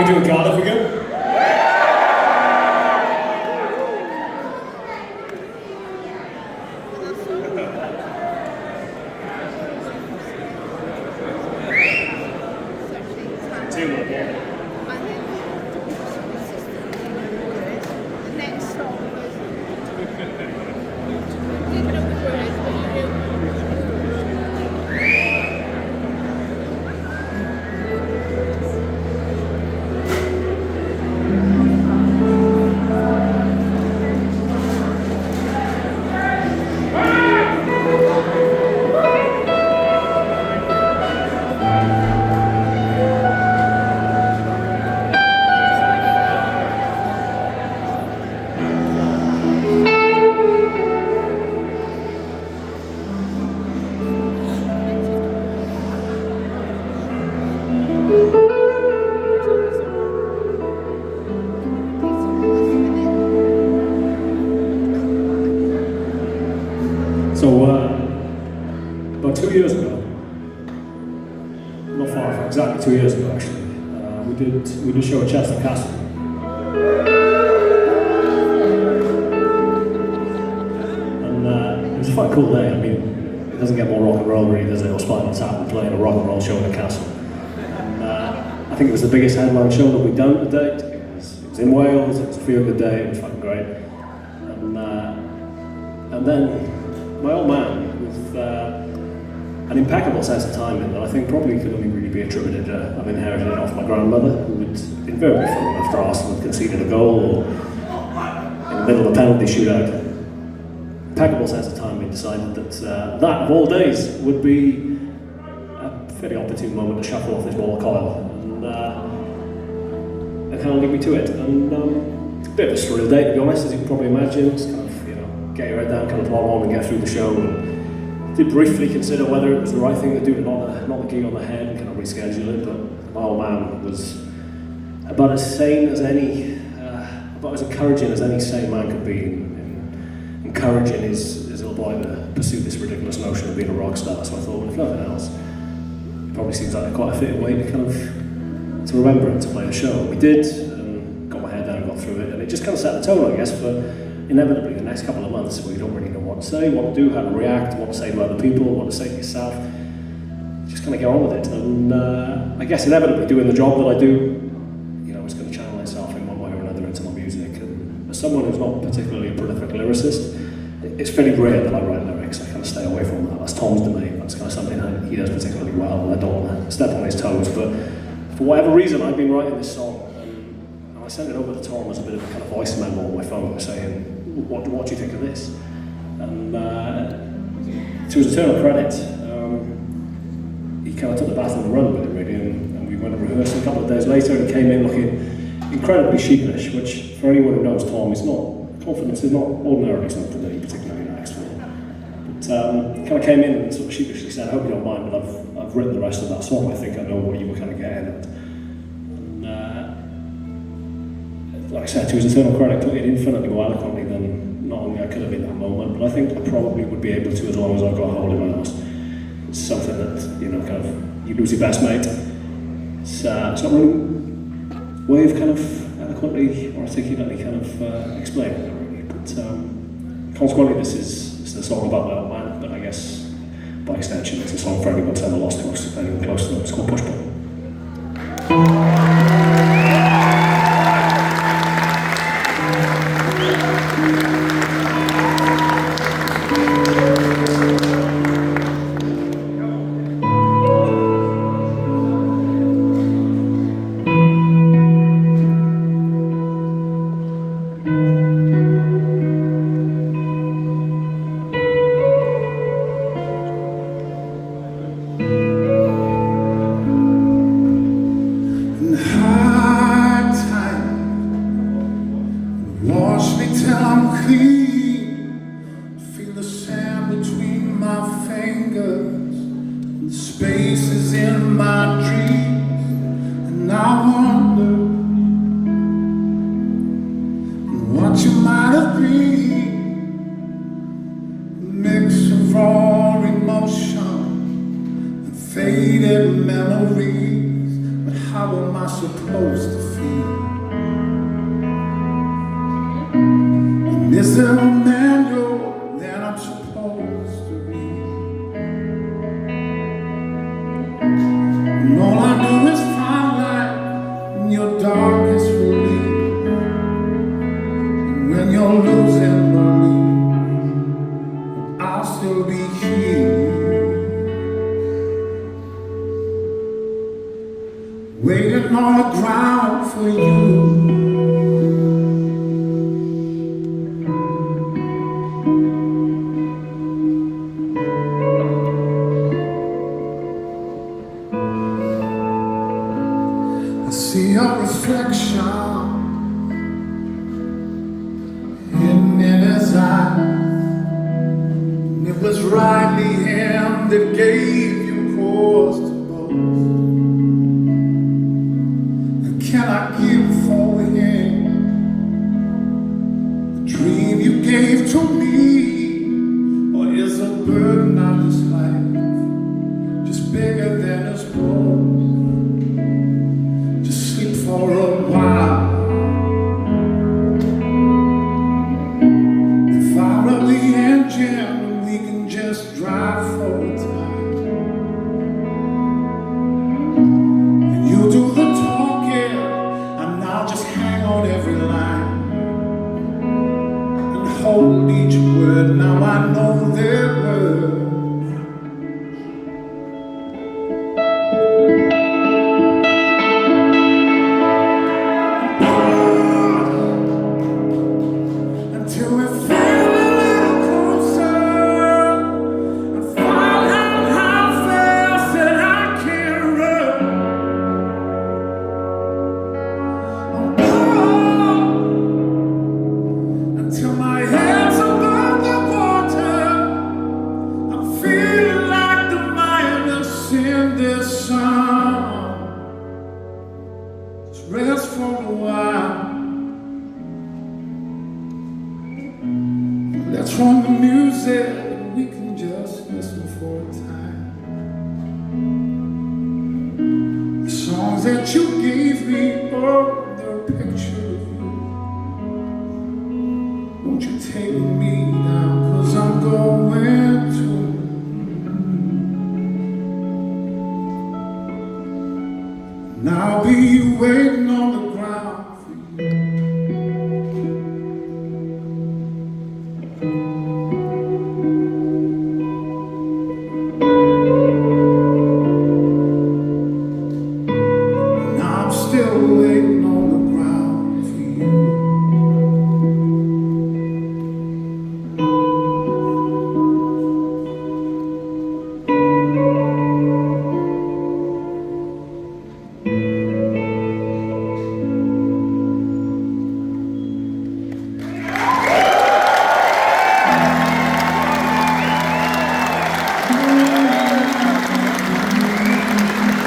we doing Cardiff again? So, about 2 years ago, not far from exactly 2 years ago actually, we did a show at Chester Castle. And it was a quite cool day. I mean, it doesn't get more rock and roll really, does it? Or Spinal Tap and playing a rock and roll show in a castle. And I think it was the biggest headline show that we'd done to date. It was in Wales, it was a feel-good day, it was fucking great. And then my old man, with an impeccable sense of timing that I think probably could only really be attributed to, I've inherited it off my grandmother, who would invariably film after Arsenal had conceded a goal or in the middle of a penalty shootout. Impeccable sense of timing, decided that that of all days would be a fairly opportune moment to shuffle off this ball of coil and kind of lead me to it. And it's a bit of a surreal day, to be honest, as you can probably imagine. It's kind of, get your head down, kind of plod on and get through the show. And did briefly consider whether it was the right thing to do to knock the key on the head and kind of reschedule it, but my old man was about as sane as any, about as encouraging as any sane man could be, in encouraging his little boy to pursue this ridiculous notion of being a rock star. So I thought, well, if nothing else, it probably seems like quite a fitting way to kind of to remember it, to play the show. We did, and got my head down and got through it, and it just kind of set the tone, I guess, for inevitably the next couple of months where you don't really know what to say, what to do, how to react, what to say to other people, what to say to yourself. Just kind of get on with it. And I guess inevitably doing the job that I do, it's going to channel itself in one way or another into my music. And as someone who's not particularly a prolific lyricist, it's fairly rare that I write lyrics. I kind of stay away from that. That's Tom's domain. That's kind of something that he does particularly well, and I don't want to step on his toes. But for whatever reason, I've been writing this song. I sent it over to Tom as a bit of a kind of voice memo on my phone saying, what do you think of this? And to his eternal credit, he kind of took the bat on the run with it really, and we went and rehearsed a couple of days later, and he came in looking incredibly sheepish, which for anyone who knows Tom is not, confidence is not ordinarily something that he particularly likes for. But he kind of came in and sort of sheepishly said, I hope you don't mind, but I've written the rest of that song. I think I know what you were kind of getting at. Like I said, to his eternal credit, put it infinitely more eloquently than not only I could have in that moment, but I think I probably would be able to as long as I've got a hold in my arse. It's something that, kind of, you lose your best mate. It's not really a way of kind of eloquently or articulately kind of explaining it really, but consequently this is a song about my old man, but I guess by extension it's a song for anyone who's ever lost anyone close to them. It's called Push Button. Wash me till I'm clean. Feel the sand between my fingers, the spaces in my dreams, and I wonder what you might have been. A mix of raw emotion and faded memories, but how am I supposed to feel? And is there a manual that I'm supposed to read? And all I do is find light in your darkest relief. And when you're losing belief, I'll still be here, waiting on the ground for you. I see your reflection in his eyes, and it was rightly him that gave you cause to boast. Can I give for him the dream you gave to me? Or is a burden of this life just bigger than his bones? Just sleep for a while. If I run the engine, we can just drive for a time. And you do the talking, and I'll just hang on every line and hold each word. Now I know their words. Until we feel a little closer and find out how fast that I can run. Until my head's above the water, I'm feeling like the miners in this song. Just rest for a while. Let's run the music and we can just listen for a time. The songs that you gave me, oh, they're a picture of you. Won't you take me now, 'cause I'm going to. And I'll be waiting on the ground for you. And I'm still waiting on the ground for you.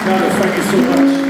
Cardiff, thank you so much.